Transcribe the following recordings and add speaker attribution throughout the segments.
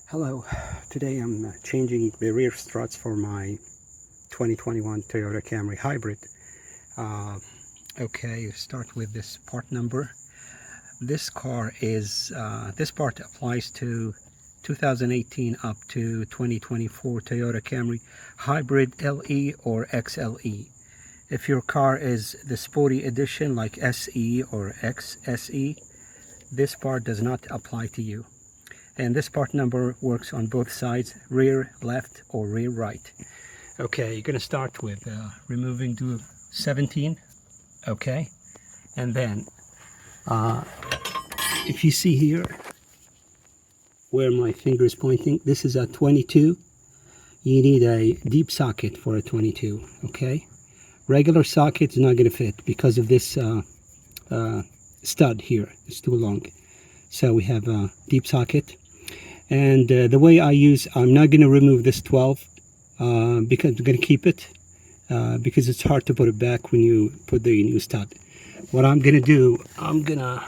Speaker 1: Hello, today I'm changing the rear struts for my 2021 Toyota Camry Hybrid. Uh, okay, start with this part number. This car is, this part applies to 2018 up to 2024 Toyota Camry Hybrid LE or XLE. If your car is the sporty edition like SE or XSE, this part does not apply to you. And this part number works on both sides, rear left or rear right. Okay, you're going to start with removing the 17. Okay, and then if you see here where my finger is pointing, this is a 22. You need a deep socket for a 22. Okay, regular socket is not going to fit because of this stud here. It's too long, so we have a deep socket. And the way I'm not going to remove this 12 because I'm going to keep it because it's hard to put it back when you put the new stud. What I'm going to do, I'm going to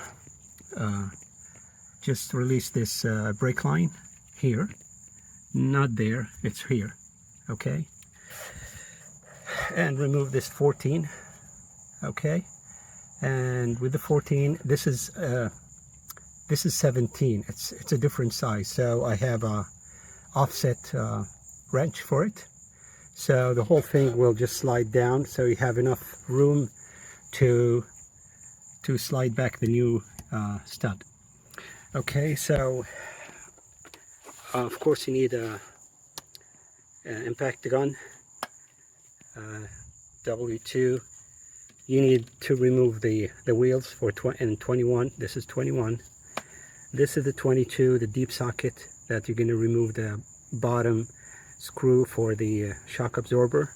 Speaker 1: just release this brake line here. Not there, it's here. Okay. And remove this 14. Okay. And with the 14, this is 17. It's a different size, so I have a offset wrench for it, so the whole thing will just slide down, so you have enough room to slide back the new stud. Okay, so of course you need a impact gun, W2. You need to remove the wheels for 21. This is 21. This is the 22, the deep socket that you're going to remove the bottom screw for the shock absorber.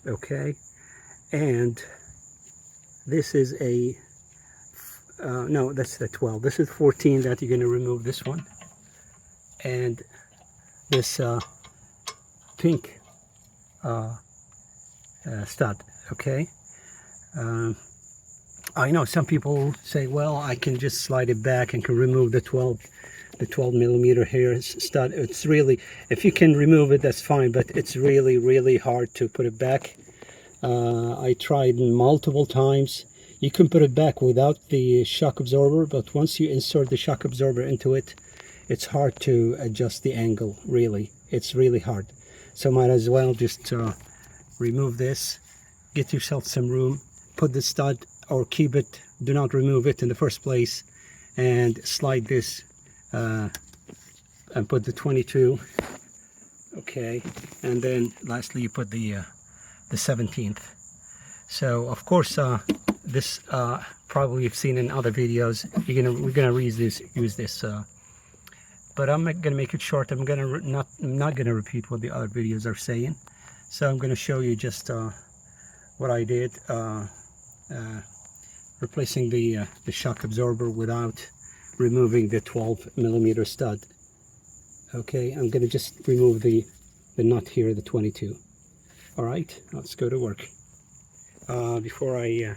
Speaker 1: Okay, and this is a no, that's the 12. This is 14 that you're going to remove this one, and this pink stud. Okay. I know some people say, well, I can just slide it back and can remove the 12 millimeter here stud. It's really, if you can remove it, that's fine, but it's really hard to put it back. I tried multiple times. You can put it back without the shock absorber, but once you insert the shock absorber into it, it's hard to adjust the angle. Really, it's really hard. So might as well just remove this, get yourself some room, put the stud, or keep it, do not remove it in the first place, and slide this and put the 22. Okay, and then lastly you put the 17th. So of course this probably you've seen in other videos. We're gonna use this but I'm gonna make it short. I'm not gonna repeat what the other videos are saying, so I'm gonna show you just what I did, replacing the shock absorber without removing the 12 millimeter stud. Okay, I'm going to just remove the nut here, the 22. All right, let's go to work. Before I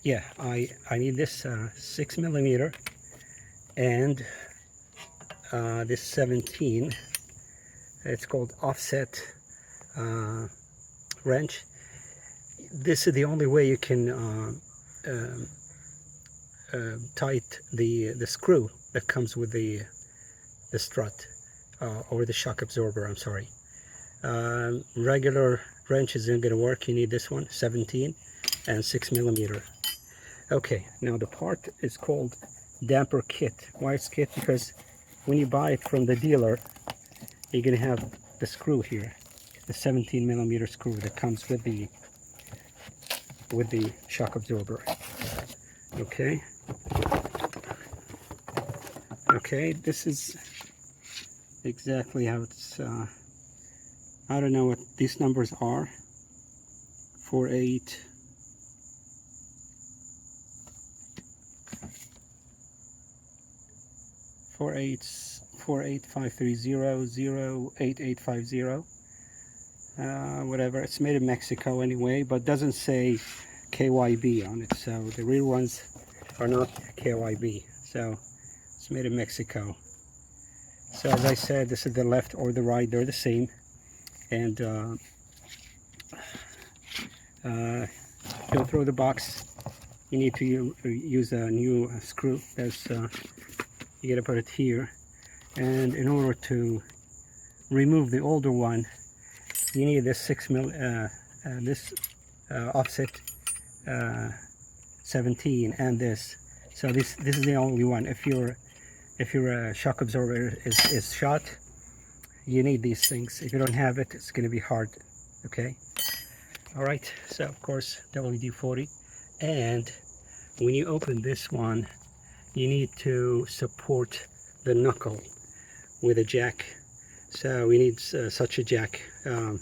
Speaker 1: need this 6 millimeter and this 17. It's called offset wrench. This is the only way you can tight the screw that comes with the strut or the shock absorber. I'm sorry. Regular wrench isn't going to work. You need this one, 17 and 6 millimeter. Okay, now the part is called damper kit. Why it's kit? Because when you buy it from the dealer, you're going to have the screw here, the 17 millimeter screw that comes with the shock absorber. Okay. Okay, this is exactly how it's I don't know what these numbers are. 48 48530 whatever. It's made in Mexico anyway, but doesn't say KYB on it, so the real ones are not KYB. So it's made in Mexico. So as I said, this is the left or the right, they're the same. And to throw the box, you need to use a new screw. There's you gotta put it here, and in order to remove the older one, you need this 6mm offset 17 and this. So this is the only one. If your shock absorber is shot, you need these things. If you don't have it, it's going to be hard. Okay. All right. So of course WD-40, and when you open this one, you need to support the knuckle with a jack. So we need such a jack. Do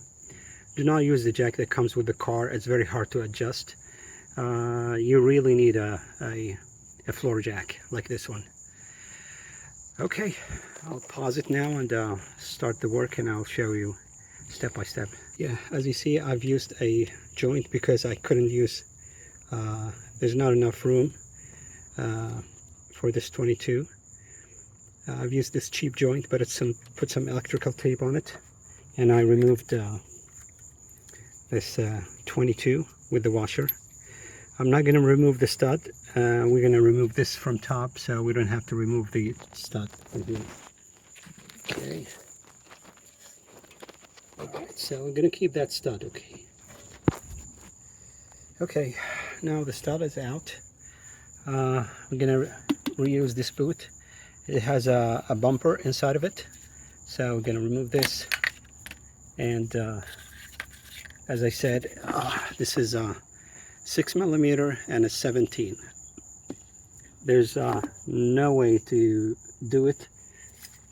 Speaker 1: not use the jack that comes with the car. It's very hard to adjust. You really need a floor jack like this one. Okay, I'll pause it now and start the work, and I'll show you step by step. Yeah, as you see, I've used a joint because I couldn't use, there's not enough room for this 22. I've used this cheap joint, but it's put some electrical tape on it, and I removed this 22 with the washer. I'm not going to remove the stud. We're going to remove this from top, so we don't have to remove the stud. Okay. Alright, so we're going to keep that stud. Okay, now the stud is out. We're going to reuse this boot. It has a bumper inside of it, so we're going to remove this. And as I said, this is a 6mm and a 17. There's no way to do it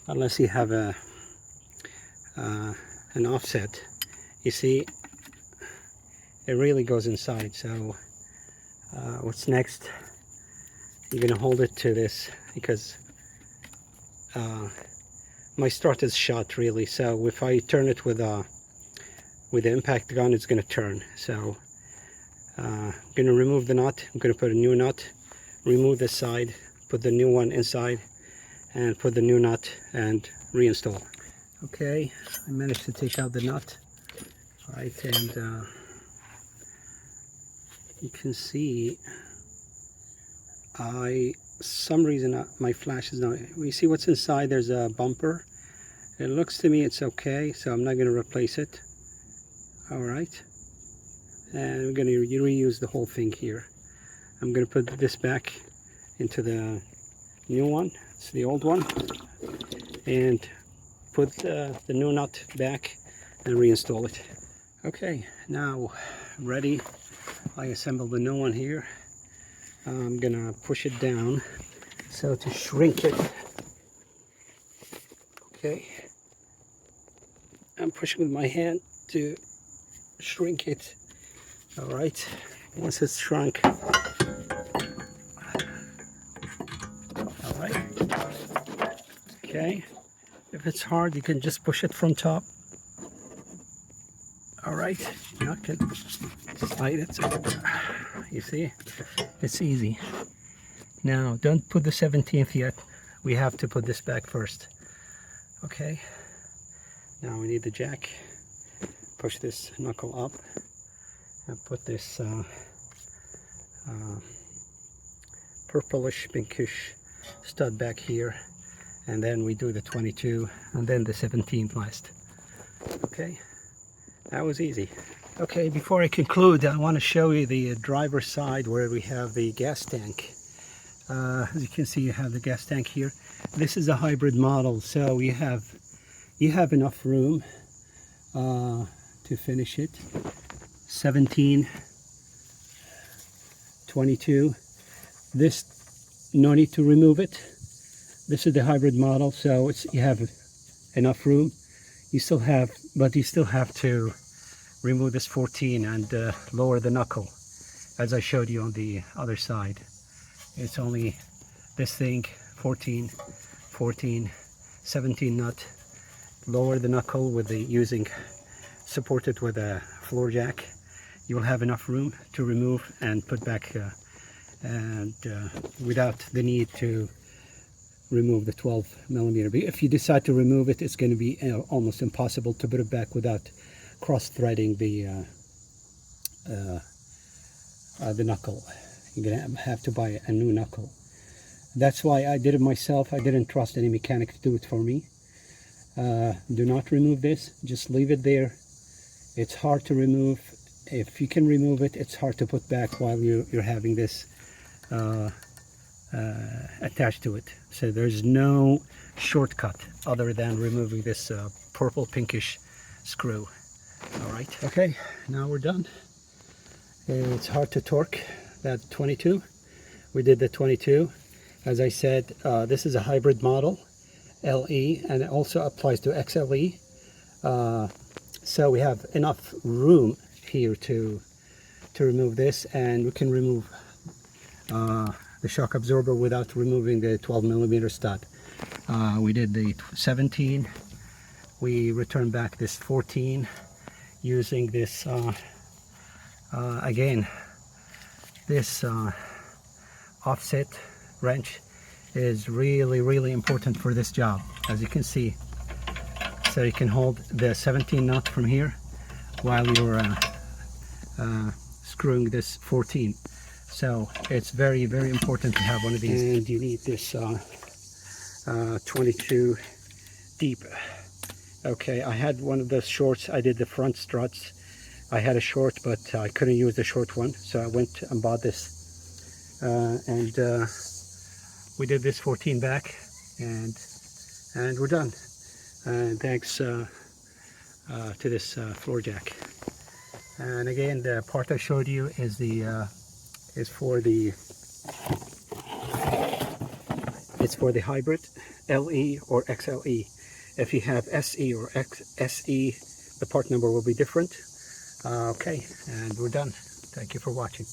Speaker 1: unless you have an offset. You see, it really goes inside. So what's next? You're gonna hold it to this, because my strut is shot really. So if I turn it with the impact gun, it's gonna turn. So I'm going to remove the nut. I'm going to put a new nut, remove this side, put the new one inside, and put the new nut and reinstall. Okay, I managed to take out the nut. All right, and you can see some reason my flash is not. We see what's inside. There's a bumper. It looks to me it's okay, so I'm not going to replace it. All right. And we're going to reuse the whole thing here. I'm going to put this back into the new one. It's the old one. And put the new nut back and reinstall it. Okay, now ready. I assembled the new one here. I'm going to push it down so to shrink it. Okay. I'm pushing with my hand to shrink it. All right, once it's shrunk. All right. Okay, if it's hard, you can just push it from top. All right, now I can slide it. You see, it's easy. Now, don't put the 17th yet. We have to put this back first. Okay, now we need the jack. Push this knuckle up. And put this purplish pinkish stud back here, and then we do the 22 and then the 17 last. Okay, that was easy. Okay, before I conclude, I want to show you the driver's side where we have the gas tank. As you can see, you have the gas tank here. This is a hybrid model, so you have enough room to finish it. 17, 22. This, no need to remove it. This is the hybrid model, so you have enough room. You still have to remove this 14 and lower the knuckle, as I showed you on the other side. It's only this thing, 14, 17 nut. Lower the knuckle with support it with a floor jack. You will have enough room to remove and put back, without the need to remove the 12 millimeter. If you decide to remove it, it's going to be almost impossible to put it back without cross-threading the knuckle. You're going to have to buy a new knuckle. That's why I did it myself. I didn't trust any mechanic to do it for me. Do not remove this. Just leave it there. It's hard to remove. If you can remove it, it's hard to put back while you're having this attached to it. So there's no shortcut other than removing this purple pinkish screw. All right. Okay, now we're done. It's hard to torque that 22. We did the 22. As I said, this is a hybrid model, LE, and it also applies to XLE. So we have enough room here to remove this, and we can remove the shock absorber without removing the 12 millimeter stud. We did the 17. We returned back this 14 using this again, this offset wrench is really important for this job, as you can see. So you can hold the 17 knot from here while you're screwing this 14. So it's very important to have one of these. And you need this 22 deep. Okay, I had one of those shorts. I did the front struts. I had a short, but I couldn't use the short one, so I went and bought this. And we did this 14 back, and we're done. And thanks to this floor jack. And again, the part I showed you is for the hybrid LE or XLE. If you have SE or SE, the part number will be different. Okay, and we're done. Thank you for watching.